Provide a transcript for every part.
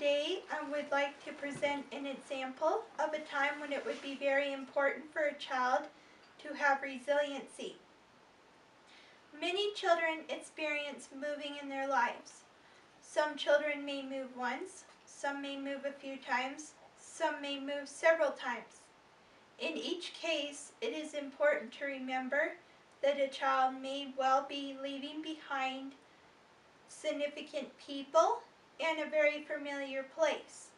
Today I would like to present an example of a time when it would be very important for a child to have resiliency. Many children experience moving in their lives. Some children may move once, some may move a few times, some may move several times. In each case, it is important to remember that a child may well be leaving behind significant people and a very familiar place.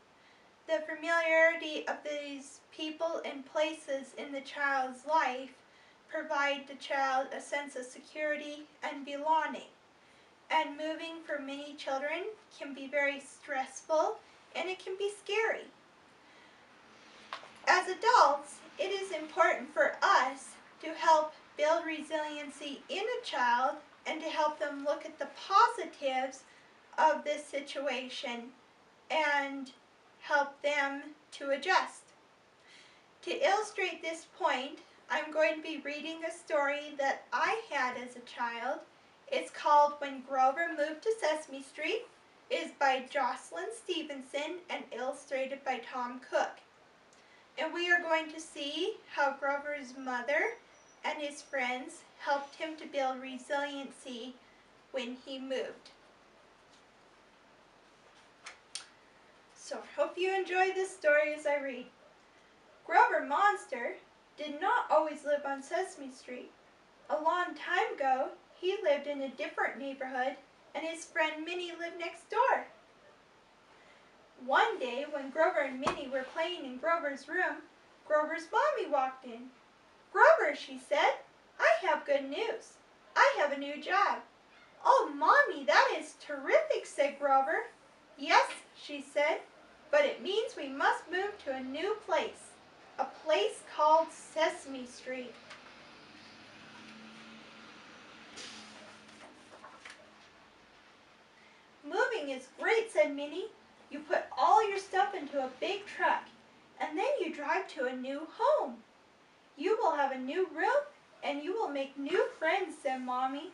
The familiarity of these people and places in the child's life provide the child a sense of security and belonging. And moving for many children can be very stressful and it can be scary. As adults, it is important for us to help build resiliency in a child and to help them look at the positives of this situation and help them to adjust. To illustrate this point, I'm going to be reading a story that I had as a child. It's called When Grover Moved to Sesame Street. It is by Jocelyn Stevenson and illustrated by Tom Cook. And we are going to see how Grover's mother and his friends helped him to build resiliency when he moved. So I hope you enjoy this story as I read. Grover Monster did not always live on Sesame Street. A long time ago, he lived in a different neighborhood and his friend Minnie lived next door. One day when Grover and Minnie were playing in Grover's room, Grover's mommy walked in. "Grover," she said, "I have good news. I have a new job." "Oh, Mommy, that is terrific," said Grover. "Yes," she said, "but it means we must move to a new place, a place called Sesame Street." "Moving is great," said Minnie. "You put all your stuff into a big truck, and then you drive to a new home. You will have a new room, and you will make new friends," said Mommy.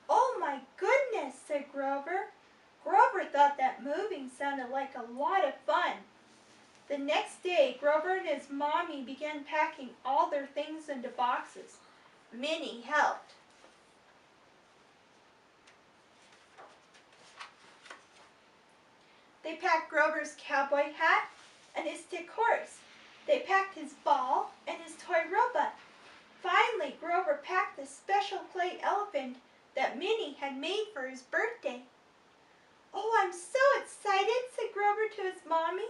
"Oh my goodness," said Grover. Grover thought that moving sounded like a lot of fun. The next day, Grover and his mommy began packing all their things into boxes. Minnie helped. They packed Grover's cowboy hat and his stick horse. They packed his ball and his toy robot. Finally, Grover packed the special clay elephant that Minnie had made for his birthday. "Oh, I'm so excited," said Grover to his mommy,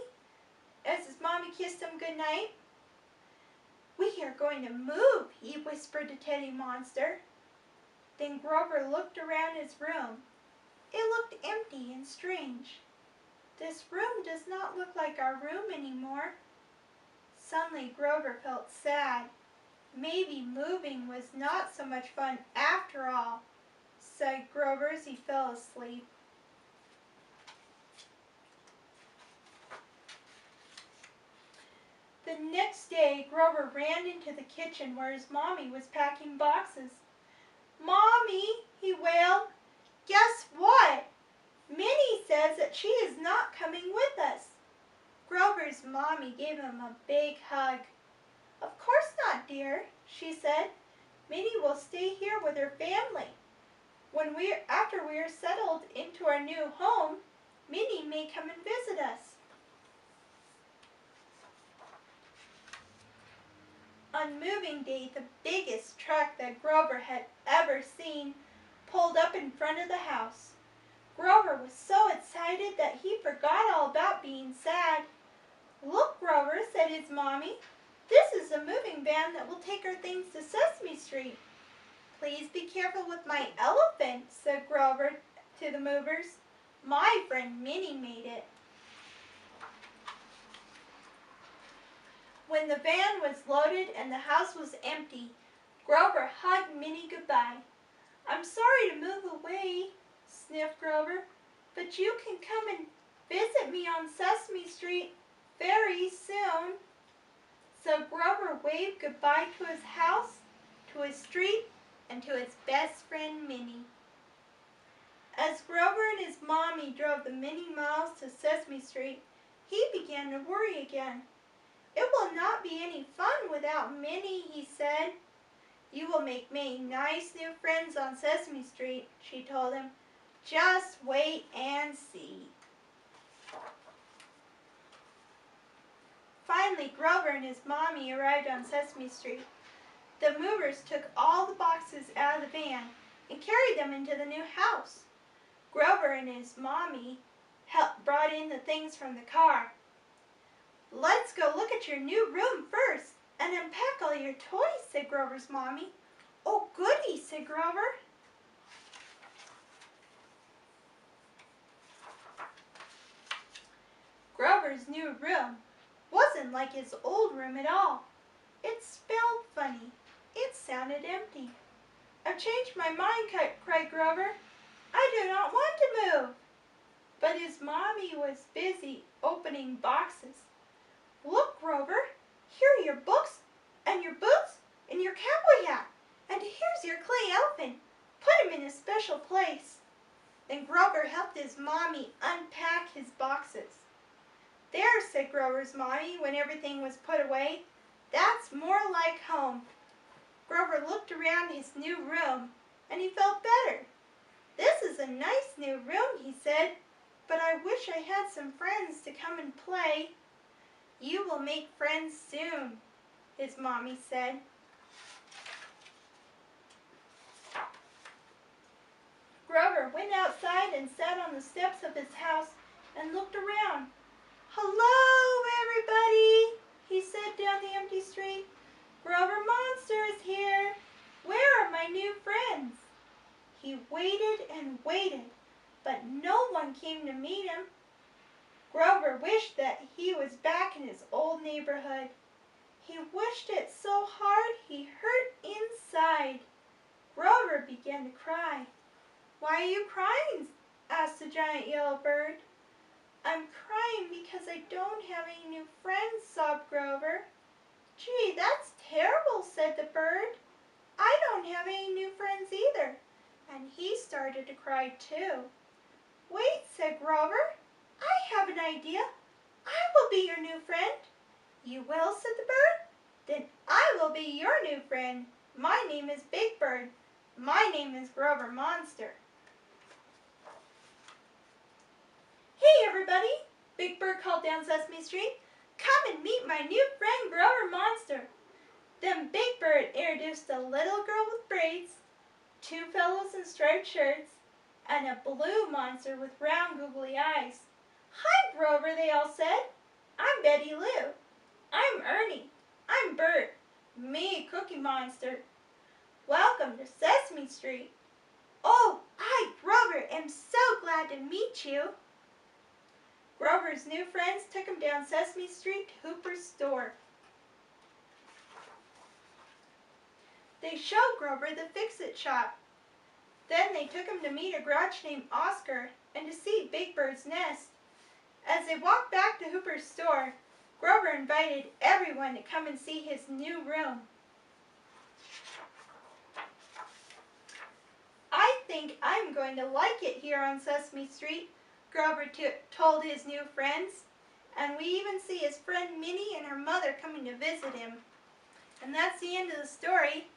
as his mommy kissed him goodnight. "We are going to move," he whispered to Teddy Monster. Then Grover looked around his room. It looked empty and strange. "This room does not look like our room anymore." Suddenly Grover felt sad. Maybe moving was not so much fun after all, said Grover as he fell asleep. The next day, Grover ran into the kitchen where his mommy was packing boxes. "Mommy," he wailed, "guess what? Minnie says that she is not coming with us." Grover's mommy gave him a big hug. "Of course not, dear," she said. "Minnie will stay here with her family. After we are settled into our new home, Minnie may come and visit us." On moving day, the biggest truck that Grover had ever seen pulled up in front of the house. Grover was so excited that he forgot all about being sad. "Look, Grover," said his mommy. "This is the moving van that will take our things to Sesame Street." "Please be careful with my elephant," said Grover to the movers. "My friend Minnie made it." When the van was loaded and the house was empty, Grover hugged Minnie goodbye. "I'm sorry to move away," sniffed Grover, "but you can come and visit me on Sesame Street very soon." So Grover waved goodbye to his house, to his street, and to his best friend Minnie. As Grover and his mommy drove the many miles to Sesame Street, he began to worry again. "It will not be any fun without Minnie," he said. "You will make many nice new friends on Sesame Street," she told him. "Just wait and see." Finally, Grover and his mommy arrived on Sesame Street. The movers took all the boxes out of the van and carried them into the new house. Grover and his mommy brought in the things from the car. "Let's go look at your new room first and unpack all your toys," said Grover's mommy. "Oh, goody," said Grover. Grover's new room wasn't like his old room at all. It smelled funny. It sounded empty. "I've changed my mind," cried Grover. "I do not want to move." But his mommy was busy opening boxes. "Look, Grover, here are your books and your boots and your cowboy hat. And here's your clay elephant. Put him in a special place." Then Grover helped his mommy unpack his boxes. "There," said Grover's mommy when everything was put away. "That's more like home." Grover looked around his new room and he felt better. "This is a nice new room," he said, "but I wish I had some friends to come and play." "You will make friends soon," his mommy said. Grover went outside and sat on the steps of his house and looked around. "Hello, everybody," he said down the empty street. "Grover Monster is here. Where are my new friends?" He waited and waited, but no one came to meet him. Grover wished that he was back in his old neighborhood. He wished it so hard he hurt inside. Grover began to cry. "Why are you crying?" asked the giant yellow bird. "I'm crying because I don't have any new friends," sobbed Grover. "Gee, that's terrible," said the bird. "I don't have any new friends either." And he started to cry too. "Wait," said Grover. "I have an idea. I will be your new friend." "You will?" said the bird. "Then I will be your new friend. My name is Big Bird. My name is Grover Monster." "Hey, everybody," Big Bird called down Sesame Street. "Come and meet my new friend, Grover Monster." Then Big Bird introduced a little girl with braids, two fellows in striped shirts, and a blue monster with round googly eyes. "Hi, Grover," they all said. "I'm Betty Lou. I'm Ernie. I'm Bert. Me, Cookie Monster. Welcome to Sesame Street." "Oh, I, Grover, am so glad to meet you." Grover's new friends took him down Sesame Street to Hooper's store. They showed Grover the fix-it shop. Then they took him to meet a grouch named Oscar and to see Big Bird's nest. As they walked back to Hooper's store, Grover invited everyone to come and see his new room. "I think I'm going to like it here on Sesame Street," Grover told his new friends. And we even see his friend Minnie and her mother coming to visit him. And that's the end of the story.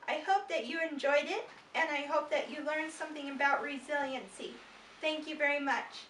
I hope that you enjoyed it, and I hope that you learned something about resiliency. Thank you very much.